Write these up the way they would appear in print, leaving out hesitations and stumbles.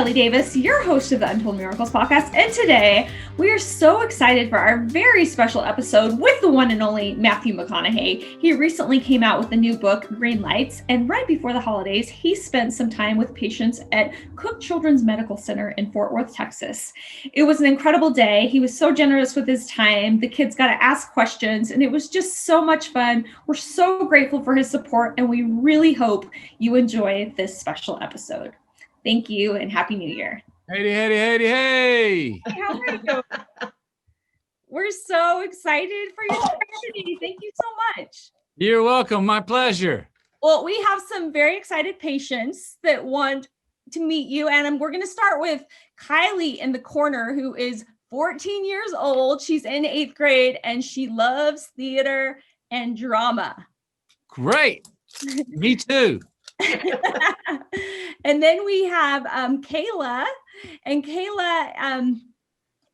Kelly Davis, your host of the Untold Miracles podcast, and today we are so excited for our very special episode with the one and only Matthew McConaughey. He recently came out with the new book, Green Lights, and right before the holidays, he spent some time with patients at Cook Children's Medical Center in Fort Worth, Texas. It was an incredible day. He was so generous with his time. The kids got to ask questions, and it was just so much fun. We're so grateful for his support, and we really hope you enjoy this special episode. Thank you and Happy New Year. Hey. How are you? We're so excited for your opportunity. Thank you so much. You're welcome. My pleasure. Well, we have some very excited patients that want to meet you. And we're going to start with Kylie in the corner, who is 14 years old. She's in 8th grade and she loves theater and drama. Great. Me too. And then we have Kayla, and Kayla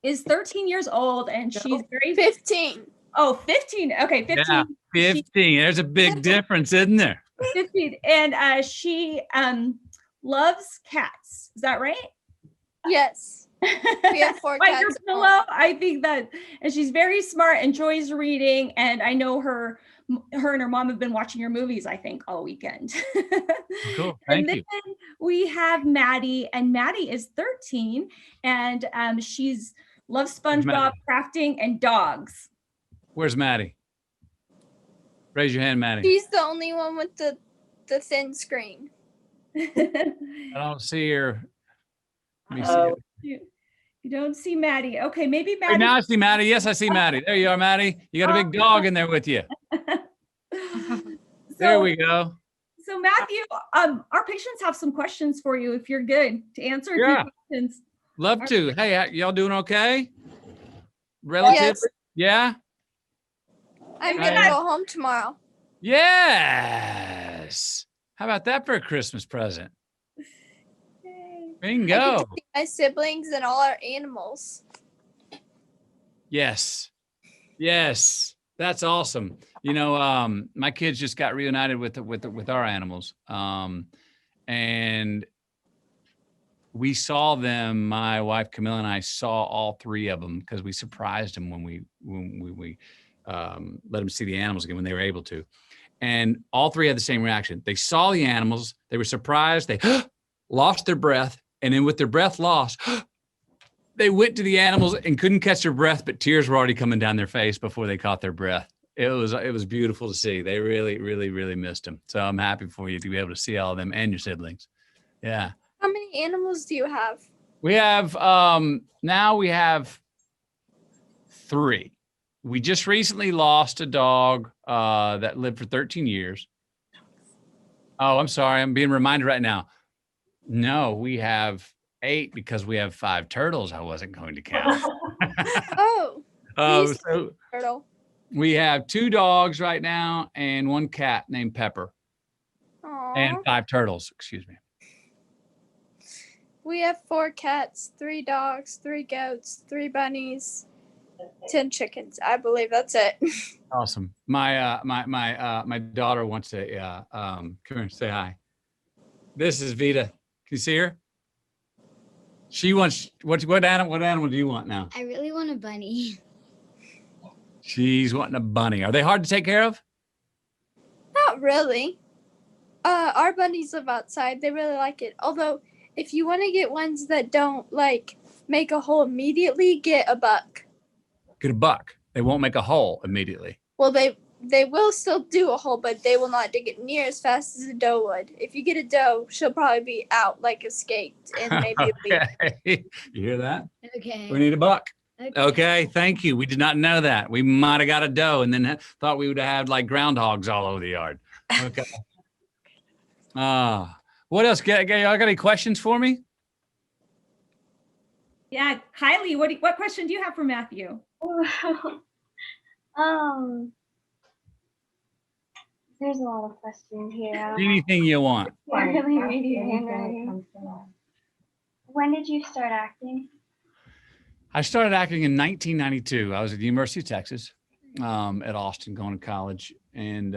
is 13 years old and she's very 15. Oh, 15. Okay, 15. Yeah, 15. There's a big difference, isn't there? 15. And she loves cats. Is that right? Yes. We have 4 Like cats. her pillow. I think that, and she's very smart, enjoys reading, and I know her and her mom have been watching your movies, I think, all weekend. Cool. Thank you. And then we have Maddie, and Maddie is 13, and she's loves SpongeBob, crafting, and dogs. Where's Maddie? Raise your hand, Maddie. She's the only one with the thin screen. I don't see her. Let me see. You don't see Maddie. Okay, maybe Maddie. Wait, now I see Maddie. Yes, I see Maddie. There you are, Maddie. You got a big dog in there with you. There we go. So Matthew, our patients have some questions for you if you're good to answer a few questions. Love to. Hey, y'all doing okay? Relative? Yes. Yeah? I'm going to go home tomorrow. Yes. How about that for a Christmas present? Bingo. I get to see my siblings and all our animals. Yes. That's awesome. You know, my kids just got reunited with our animals. And we saw them, my wife Camilla and I saw all 3 of them because we surprised them when we let them see the animals again when they were able to. And all 3 had the same reaction. They saw the animals, they were surprised, they lost their breath, and then with their breath lost, they went to the animals and couldn't catch their breath, but tears were already coming down their face before they caught their breath. It was beautiful to see. They really, really, really missed them. So I'm happy for you to be able to see all of them and your siblings. Yeah. How many animals do you have? We have, now we have 3. We just recently lost a dog that lived for 13 years. Oh, I'm sorry. I'm being reminded right now. No, we have 8 because we have 5 turtles. I wasn't going to count. So Turtle. we have 2 dogs right now and 1 cat named Pepper. Aww. And 5 turtles, excuse me. We have 4 cats, 3 dogs, 3 goats, 3 bunnies, 10 chickens. I believe that's it. Awesome. My daughter wants to come here and say hi. This is Vita. Can you see her? She wants what animal do you want now? I really want a bunny. She's wanting a bunny. Are they hard to take care of? Not really. Our bunnies live outside. They really like it. Although, if you want to get ones that don't like make a hole immediately, get a buck. Get a buck. They won't make a hole immediately. Well, they will still do a hole, but they will not dig it near as fast as a doe would. If you get a doe, she'll probably be out, like escaped, in maybe a week. You hear that? Okay. We need a buck. Okay. Okay, thank you. We did not know that. We might have got a doe and then thought we would have had like groundhogs all over the yard. Okay. What else? Y'all got any questions for me? Yeah, Kylie, what question do you have for Matthew? There's a lot of questions here. Anything you want. Can't really read your handwriting. When did you start acting? I started acting in 1992. I was at the University of Texas at Austin going to college. And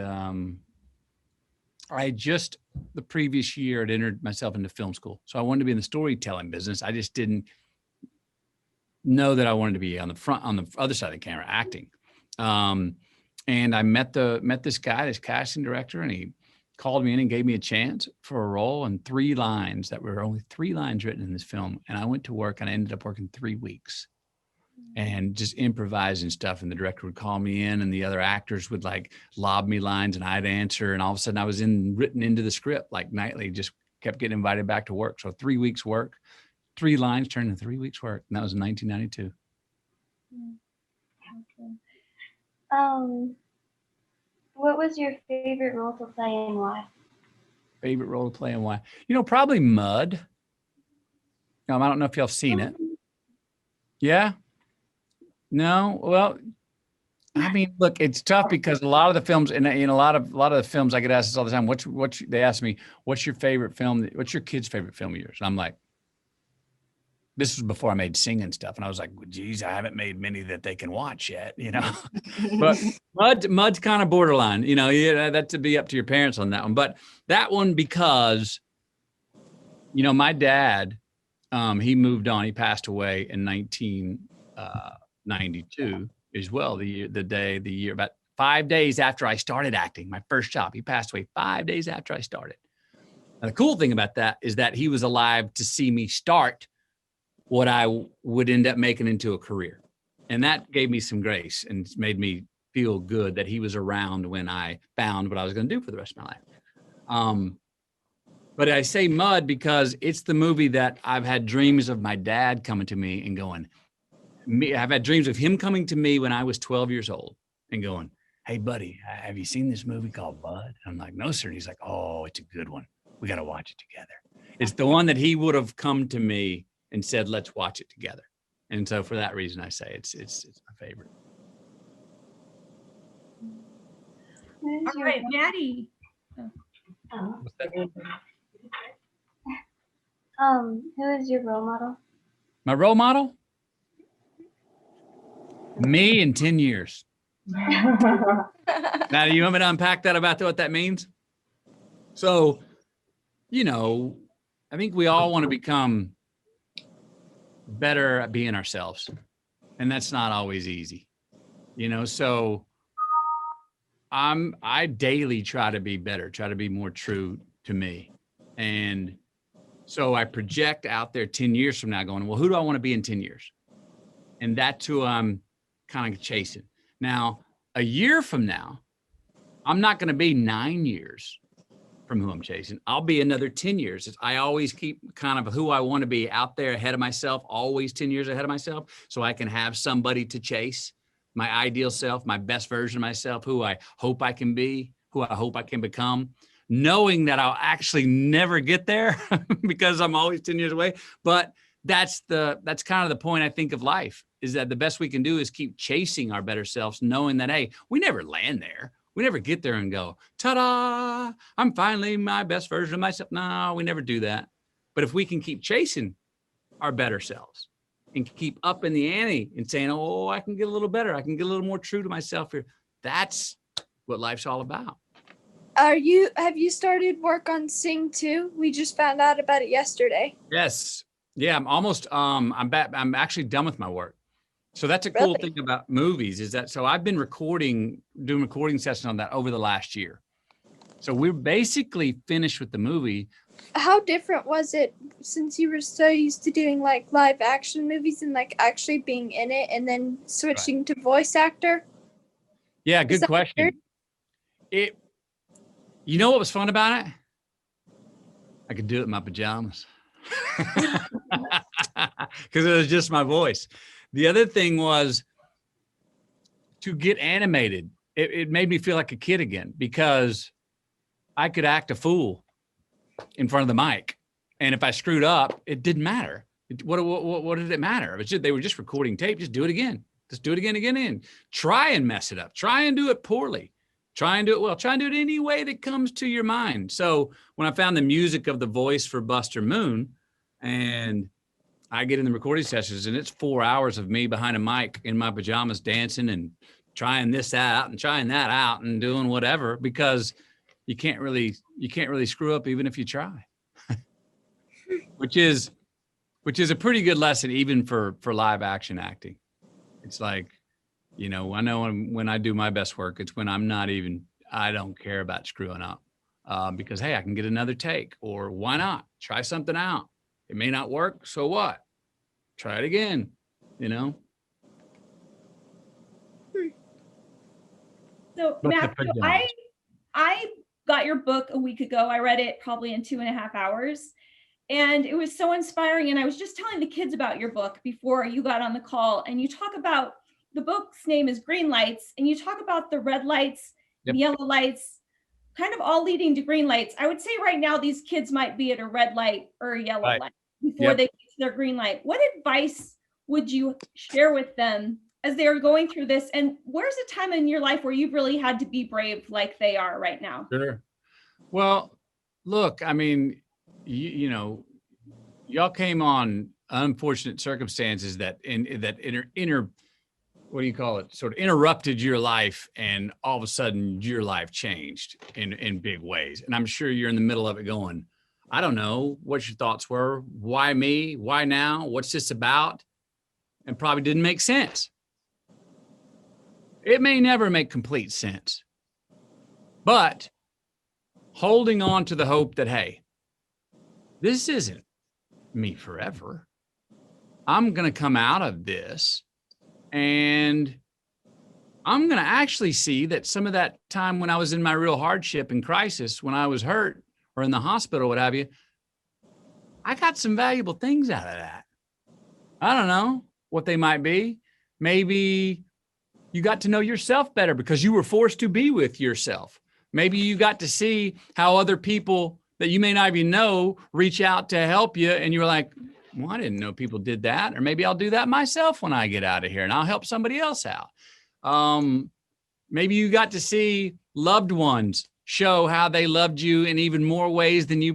I just the previous year had entered myself into film school. So I wanted to be in the storytelling business. I just didn't know that I wanted to be on the other side of the camera, acting. And I met this guy, this casting director, and he called me in and gave me a chance for a role and 3 lines that were only 3 lines written in this film. And I went to work and I ended up working 3 weeks and just improvising stuff. And the director would call me in and the other actors would like lob me lines and I'd answer. And all of a sudden I was written into the script like nightly, just kept getting invited back to work. So 3 weeks work, 3 lines turned into 3 weeks work. And that was in 1992. What was your favorite role to play and why? Favorite role to play and why? Probably Mud. I don't know if y'all have seen it. Yeah? No? Well, I mean, look, it's tough because a lot of the films, and a lot of the films I get asked this all the time. They ask me, what's your favorite film? What's your kid's favorite film of yours? And I'm like, this was before I made singing stuff. And I was like, well, geez, I haven't made many that they can watch yet, But Mud's kind of borderline, that's to be up to your parents on that one. But that one, because, my dad, he moved on, he passed away in 1992 as well. The year, about 5 days after I started acting, my first job, he passed away 5 days after I started. And the cool thing about that is that he was alive to see me start what I would end up making into a career. And that gave me some grace and made me feel good that he was around when I found what I was going to do for the rest of my life. But I say Mud because it's the movie that I've had dreams of my dad coming to me and going, I've had dreams of him coming to me when I was 12 years old and going, hey, buddy, have you seen this movie called Bud? And I'm like, no, sir. And he's like, oh, it's a good one. We got to watch it together. It's the one that he would have come to me and said, let's watch it together. And so for that reason, I say it's my favorite. All right, Maddie. Who is your role model? My role model? Me in 10 years. Now, do you want me to unpack that about what that means? So, I think we all want to become better at being ourselves. And that's not always easy, so I daily try to be better, try to be more true to me. And so I project out there 10 years from now going, well, who do I want to be in 10 years? And that's who I'm kind of chasing. Now, a year from now, I'm not going to be 9 years from who I'm chasing. I'll be another 10 years. I always keep kind of who I want to be out there ahead of myself, always 10 years ahead of myself, so I can have somebody to chase, my ideal self, my best version of myself, who I hope I can be, who I hope I can become, knowing that I'll actually never get there because I'm always 10 years away. But that's kind of the point, I think, of life, is that the best we can do is keep chasing our better selves, knowing that, hey, we never land there. We never get there and go, ta-da, I'm finally my best version of myself. No, we never do that. But if we can keep chasing our better selves and keep up in the ante and saying, oh, I can get a little better, I can get a little more true to myself here, that's what life's all about. Have you started work on Sing 2? We just found out about it yesterday. Yes. Yeah, I'm almost, I'm actually done with my work. So that's a cool thing about movies is that, so I've been doing recording sessions on that over the last year. So we're basically finished with the movie. How different was it since you were so used to doing like live action movies and like actually being in it and then switching to voice actor? Yeah, good question. Weird? You know what was fun about it? I could do it in my pajamas because it was just my voice. The other thing was to get animated. It made me feel like a kid again because I could act a fool in front of the mic. And if I screwed up, it didn't matter. What did it matter? They were just recording tape. Just do it again. Just do it again, and try and mess it up. Try and do it poorly. Try and do it well. Try and do it any way that comes to your mind. So when I found the music of the voice for Buster Moon, and I get in the recording sessions and it's 4 hours of me behind a mic in my pajamas dancing and trying this out and trying that out and doing whatever, because you can't really screw up even if you try. which is a pretty good lesson even for live action acting. It's like, I know when I do my best work, it's when I don't care about screwing up, because, hey, I can get another take, or why not try something out? It may not work. So what? Try it again, So But Matthew, I got your book a week ago. I read it probably in 2.5 hours. And it was so inspiring. And I was just telling the kids about your book before you got on the call. And you talk about, the book's name is Green Lights. And you talk about the red lights, Yep. the yellow lights, kind of all leading to green lights. I would say right now, these kids might be at a red light or a yellow Right. light before they get to their green light. What advice would you share with them as they are going through this? And where's a time in your life where you've really had to be brave like they are right now? Sure. Well, look, I mean, y'all came on unfortunate circumstances that what do you call it? Sort of interrupted your life, and all of a sudden your life changed in big ways. And I'm sure you're in the middle of it going, I don't know what your thoughts were. Why me? Why now? What's this about? And probably didn't make sense. It may never make complete sense, but holding on to the hope that, hey, this isn't me forever. I'm going to come out of this, and I'm going to actually see that some of that time when I was in my real hardship and crisis, when I was hurt or in the hospital, what have you, I got some valuable things out of that. I don't know what they might be. Maybe you got to know yourself better because you were forced to be with yourself. Maybe you got to see how other people that you may not even know reach out to help you. And you were like, well, I didn't know people did that. Or maybe I'll do that myself when I get out of here, and I'll help somebody else out. Maybe you got to see loved ones show how they loved you in even more ways than you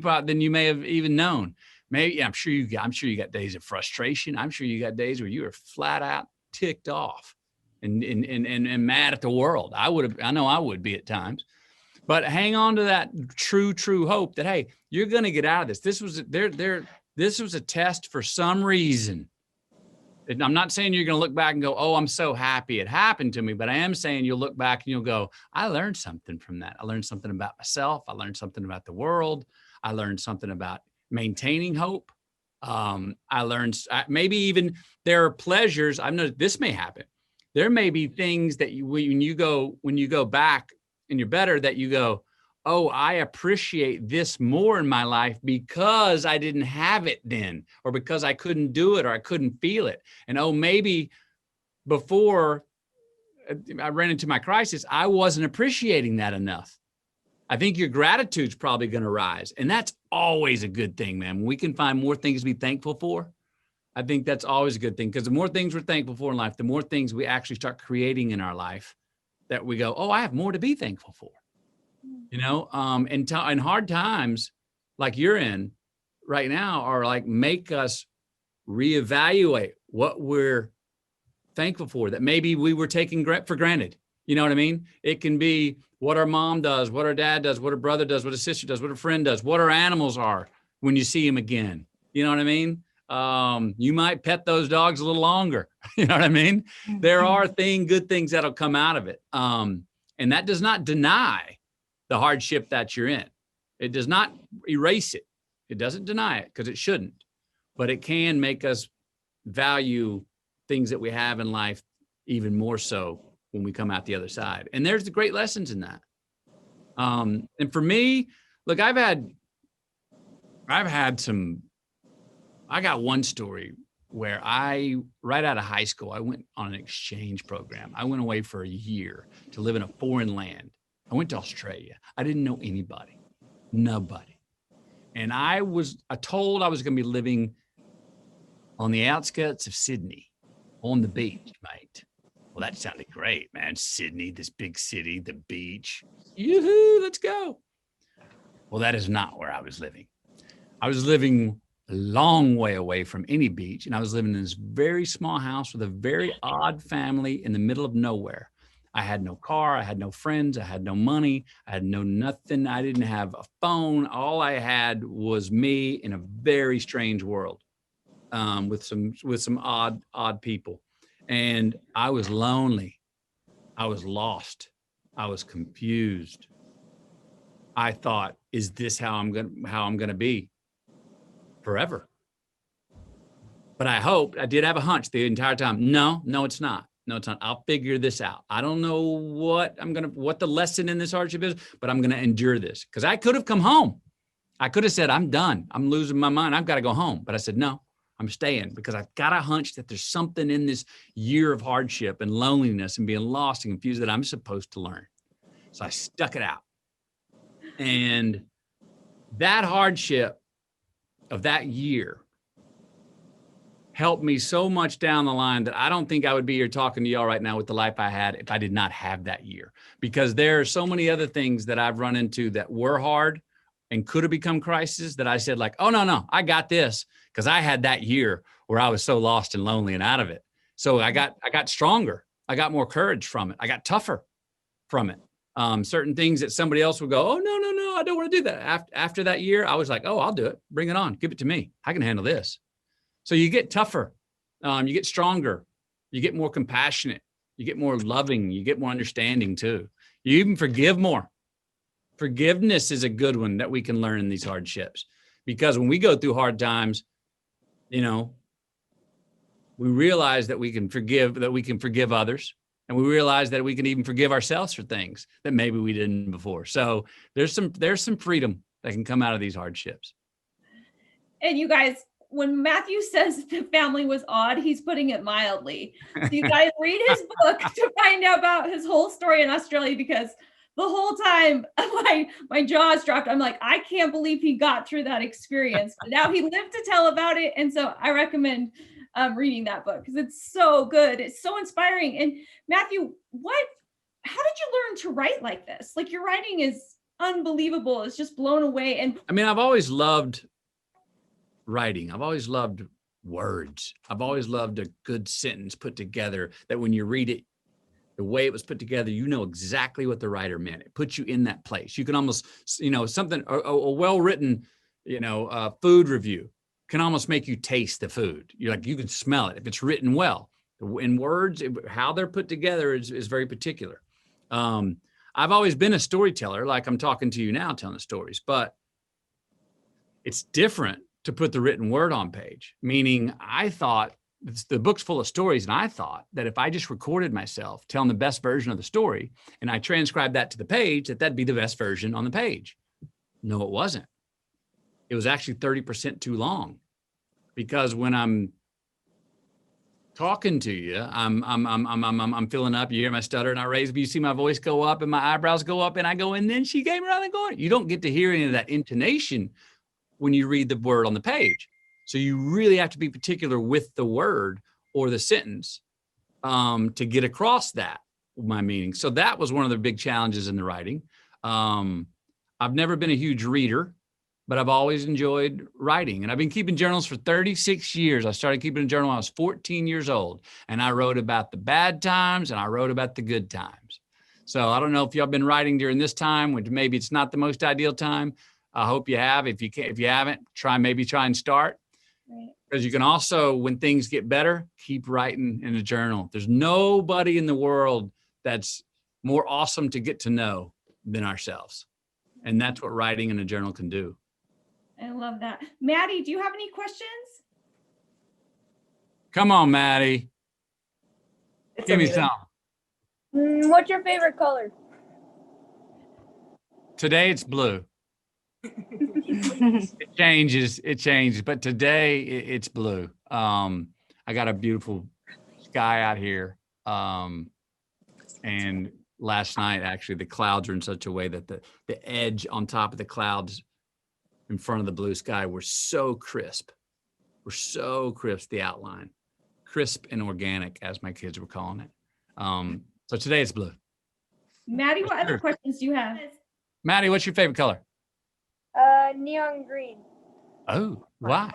may have even known. Maybe, I'm sure you got days of frustration. I'm sure you got days where you were flat out ticked off and mad at the world. I know I would be at times. But hang on to that true hope that, hey, you're going to get out of this. This was a test for some reason. And I'm not saying you're going to look back and go, oh, I'm so happy it happened to me. But I am saying you'll look back and you'll go, I learned something from that. I learned something about myself. I learned something about the world. I learned something about maintaining hope. I learned maybe even there are pleasures. I've noticed this may happen. There may be things that when you go back and you're better, that you go, oh, I appreciate this more in my life because I didn't have it then, or because I couldn't do it, or I couldn't feel it. And oh, maybe before I ran into my crisis, I wasn't appreciating that enough. I think your gratitude's probably going to rise. And that's always a good thing, man. When we can find more things to be thankful for, I think that's always a good thing, because the more things we're thankful for in life, the more things we actually start creating in our life that we go, oh, I have more to be thankful for. And hard times like you're in right now are like, make us reevaluate what we're thankful for that maybe we were taking for granted. You know what I mean? It can be what our mom does, what our dad does, what our brother does, what a sister does, what a friend does, what our animals are when you see them again. You know what I mean? You might pet those dogs a little longer. You know what I mean? There are good things that'll come out of it. And that does not deny the hardship that you're in. It does not erase it. It doesn't deny it, because it shouldn't, but it can make us value things that we have in life even more so when we come out the other side. And there's the great lessons in that. And for me, look, I got one story where right out of high school, I went on an exchange program. I went away for a year to live in a foreign land. I went to Australia. I didn't know anybody, nobody. And I was told I was going to be living on the outskirts of Sydney, on the beach, mate. Well, that sounded great, man. Sydney, this big city, the beach. Yoo-hoo, let's go. Well, that is not where I was living. I was living a long way away from any beach, and I was living in this very small house with a very odd family in the middle of nowhere. I had no car. I had no friends. I had no money. I had no nothing. I didn't have a phone. All I had was me in a very strange world, with some odd people. And I was lonely. I was lost. I was confused. I thought, is this how I'm gonna be forever? But I did have a hunch the entire time. No, it's not. No, it's not. I'll figure this out. I don't know what the lesson in this hardship is, but I'm gonna endure this. Because I could have come home. I could have said, I'm done. I'm losing my mind. I've got to go home. But I said, no, I'm staying, because I've got a hunch that there's something in this year of hardship and loneliness and being lost and confused that I'm supposed to learn. So I stuck it out. And that hardship of that year helped me so much down the line that I don't think I would be here talking to y'all right now with the life I had if I did not have that year. Because there are so many other things that I've run into that were hard and could have become crises that I said, like, oh, no, I got this, because I had that year where I was so lost and lonely and out of it. So I got stronger. I got more courage from it. I got tougher from it. Certain things that somebody else would go, oh, no, I don't want to do that. After that year, I was like, oh, I'll do it. Bring it on. Give it to me. I can handle this. So you get tougher, you get stronger, you get more compassionate, you get more loving, you get more understanding too. You even forgive more. Forgiveness is a good one that we can learn in these hardships, because when we go through hard times, we realize that we can forgive others, and we realize that we can even forgive ourselves for things that maybe we didn't before. So there's some freedom that can come out of these hardships. And you guys, when Matthew says the family was odd, he's putting it mildly. So you guys read his book to find out about his whole story in Australia, because the whole time my jaws dropped. I'm like, I can't believe he got through that experience. But now he lived to tell about it. And so I recommend reading that book, because it's so good. It's so inspiring. And Matthew, how did you learn to write like this? Like, your writing is unbelievable. It's just blown away. And I mean, I've always loved writing. I've always loved words. I've always loved a good sentence put together that when you read it, the way it was put together, you know exactly what the writer meant. It puts you in that place. You can almost, something, a well-written, food review can almost make you taste the food. You can smell it if it's written well. In words, how they're put together is very particular. I've always been a storyteller, like I'm talking to you now, telling the stories, but it's different to put the written word on page. Meaning, I thought the book's full of stories, and I thought that if I just recorded myself telling the best version of the story and I transcribed that to the page, that'd be the best version on the page. No, it wasn't. It was actually 30% too long, because when I'm talking to you, I'm filling up. You hear my stutter and I raise, but you see my voice go up and my eyebrows go up, and I go, and then she came around and going. You don't get to hear any of that intonation when you read the word on the page. So you really have to be particular with the word or the sentence to get across that, my meaning. So that was one of the big challenges in the writing. I've never been a huge reader, but I've always enjoyed writing. And I've been keeping journals for 36 years. I started keeping a journal when I was 14 years old. And I wrote about the bad times and I wrote about the good times. So I don't know if y'all been writing during this time, which maybe it's not the most ideal time. I hope you have. If you haven't, try and start. Right. Because you can also, when things get better, keep writing in a journal. There's nobody in the world that's more awesome to get to know than ourselves. And that's what writing in a journal can do. I love that. Maddie, do you have any questions? Come on, Maddie. Give me some. What's your favorite color? Today it's blue. It changes, but today it's blue. I got a beautiful sky out here. And last night, actually, the clouds are in such a way that the edge on top of the clouds in front of the blue sky were so crisp. The outline. Crisp and organic, as my kids were calling it. So today it's blue. Maddie, what other questions do you have? Maddie, what's your favorite color? Neon green. Oh, why?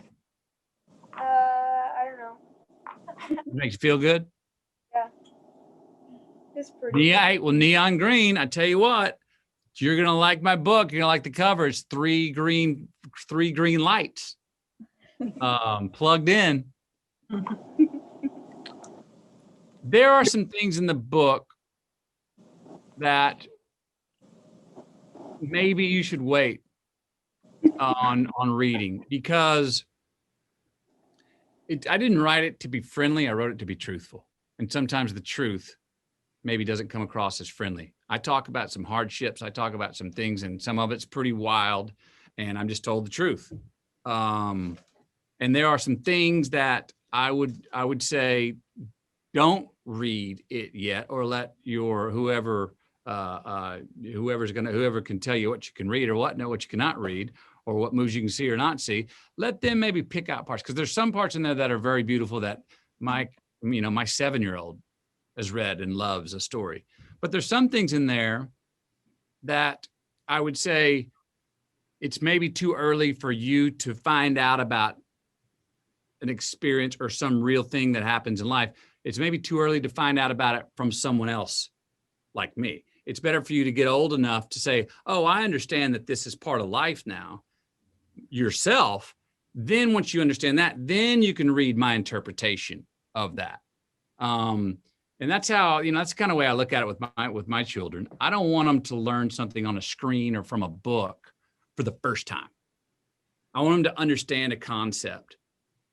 I don't know. It makes you feel good? Yeah. It's pretty. Neon green. I tell you what, you're gonna like my book. You're gonna like the cover. It's three green lights, plugged in. There are some things in the book that maybe you should wait on reading, because I didn't write it to be friendly. I wrote it to be truthful. And sometimes the truth maybe doesn't come across as friendly. I talk about some hardships. I talk about some things, and some of it's pretty wild, and I'm just told the truth. And there are some things that I would say, don't read it yet, or let your whoever can tell you what you can read or what you cannot read, or what movies you can see or not see. Let them maybe pick out parts, because there's some parts in there that are very beautiful that my 7-year-old has read and loves a story. But there's some things in there that I would say it's maybe too early for you to find out about an experience or some real thing that happens in life. It's maybe too early to find out about it from someone else like me. It's better for you to get old enough to say, oh, I understand that this is part of life now, yourself. Then once you understand that, then you can read my interpretation of that. And that's how, that's the kind of way I look at it with my children. I don't want them to learn something on a screen or from a book for the first time. I want them to understand a concept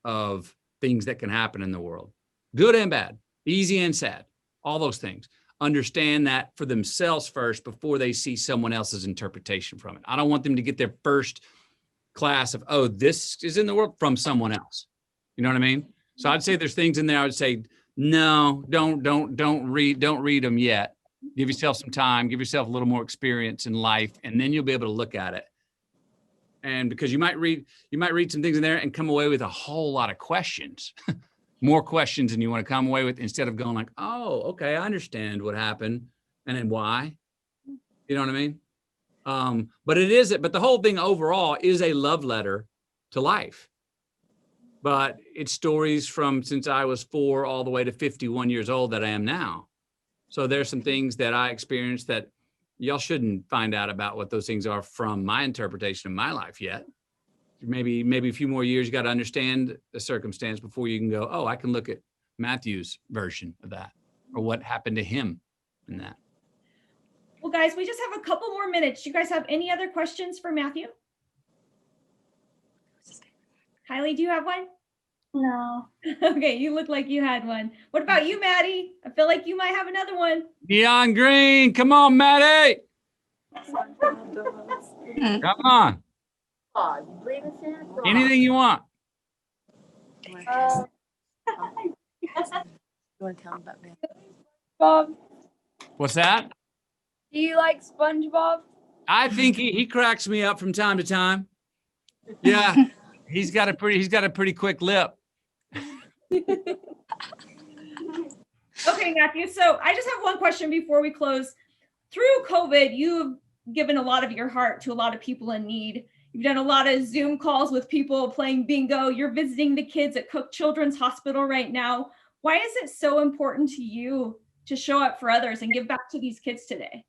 of things that can happen in the world, good and bad, easy and sad, all those things. Understand that for themselves first before they see someone else's interpretation from it. I don't want them to get their first class of, oh, this is in the world, from someone else. You know what I mean? So I'd say there's things in there I would say, no, don't read them yet. Give yourself some time, give yourself a little more experience in life, and then you'll be able to look at it. And because you might read some things in there and come away with a whole lot of questions, more questions than you want to come away with, instead of going like, oh, okay, I understand what happened and then why. You know what I mean? But the whole thing overall is a love letter to life. But it's stories from since I was 4 all the way to 51 years old that I am now. So there's some things that I experienced that y'all shouldn't find out about what those things are from my interpretation of my life yet. Maybe a few more years, you got to understand the circumstance before you can go, oh, I can look at Matthew's version of that, or what happened to him in that. Well, guys, we just have a couple more minutes. Do you guys have any other questions for Matthew? Kylie, do you have one? No. Okay, you look like you had one. What about you, Maddie? I feel like you might have another one. Neon green, come on, Maddie. Come on. Anything you want. You want to tell me about me? Bob, What's that? do you like SpongeBob? I think he cracks me up from time to time. Yeah, he's got a pretty quick lip. Okay, Matthew. So I just have one question before we close. Through COVID, you've given a lot of your heart to a lot of people in need. You've done a lot of Zoom calls with people playing bingo. You're visiting the kids at Cook Children's Hospital right now. Why is it so important to you to show up for others and give back to these kids today?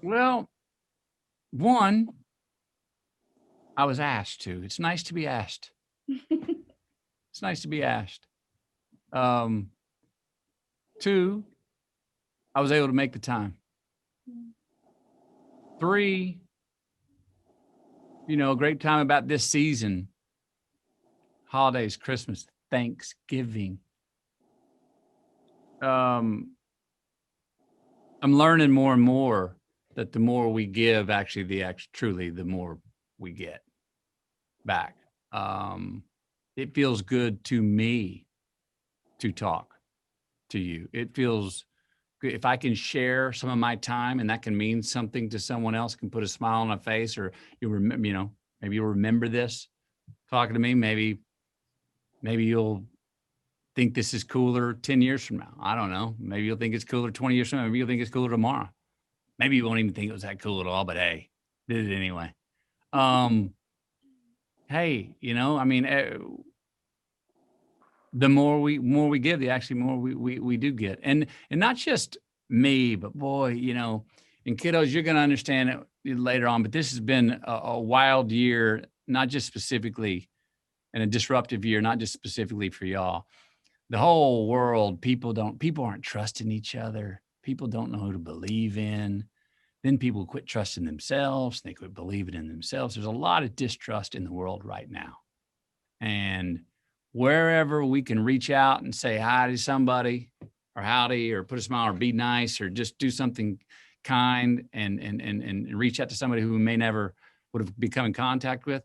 Well, one, I was asked to. It's nice to be asked. It's nice to be asked. 2, I was able to make the time. 3, a great time about this season, holidays, Christmas, Thanksgiving. I'm learning more and more that the more we give, truly, the more we get back. It feels good to me to talk to you. It feels good if I can share some of my time, and that can mean something to someone else, can put a smile on a face, or maybe you'll remember this talking to me. Maybe you'll think this is cooler 10 years from now. I don't know. Maybe you'll think it's cooler 20 years from now. Maybe you'll think it's cooler tomorrow. Maybe you won't even think it was that cool at all, but hey, did it anyway. Hey, the more we give, the actually more we do get. And not just me, but boy, and kiddos, you're going to understand it later on, but this has been a wild year, not just specifically, and a disruptive year, not just specifically for y'all. The whole world, people aren't trusting each other. People don't know who to believe in. Then people quit trusting themselves. They quit believing in themselves. There's a lot of distrust in the world right now. And wherever we can reach out and say hi to somebody, or howdy, or put a smile, or be nice, or just do something kind, and reach out to somebody who we may never would have become in contact with,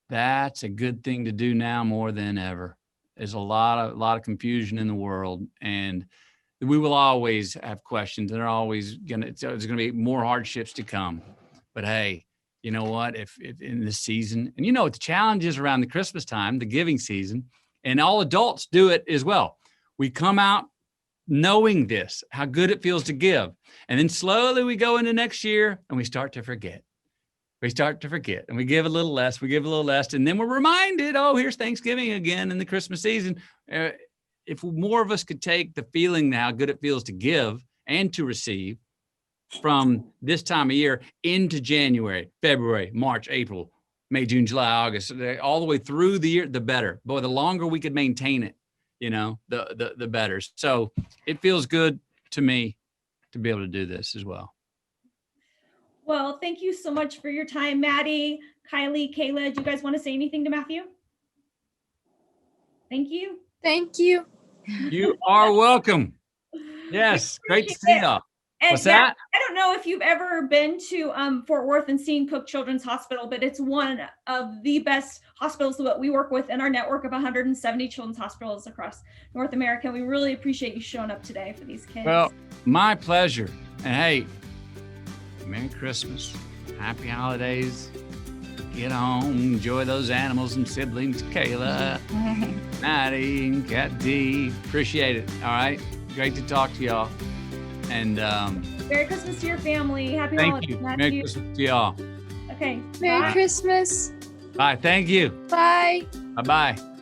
that's a good thing to do now more than ever. There's a lot of confusion in the world, and we will always have questions, and there's gonna be more hardships to come. But hey, you know what? If in this season, and the challenge is around the Christmas time, the giving season, and all adults do it as well. We come out knowing this, how good it feels to give. And then slowly we go into next year and we start to forget. And we give a little less, and then we're reminded, oh, here's Thanksgiving again in the Christmas season. If more of us could take the feeling how good it feels to give and to receive from this time of year into January, February, March, April, May, June, July, August, all the way through the year, the better. Boy, the longer we could maintain it, the better. So it feels good to me to be able to do this as well. Well, thank you so much for your time, Maddie, Kylie, Kayla. Do you guys want to say anything to Matthew? Thank you. Thank you. You are welcome. Yes, great to see y'all. And what's that? I don't know if you've ever been to Fort Worth and seen Cook Children's Hospital, but it's one of the best hospitals that we work with in our network of 170 children's hospitals across North America. We really appreciate you showing up today for these kids. Well, my pleasure. And hey, Merry Christmas, Happy Holidays. Get home, enjoy those animals and siblings, Kayla, Maddie, and Kat D. Appreciate it. All right, great to talk to y'all. And Merry Christmas to your family. Happy thank holidays, you. Matthew. Merry Christmas to y'all. Okay. Merry Bye. Christmas. Bye. Thank you. Bye. Bye-bye.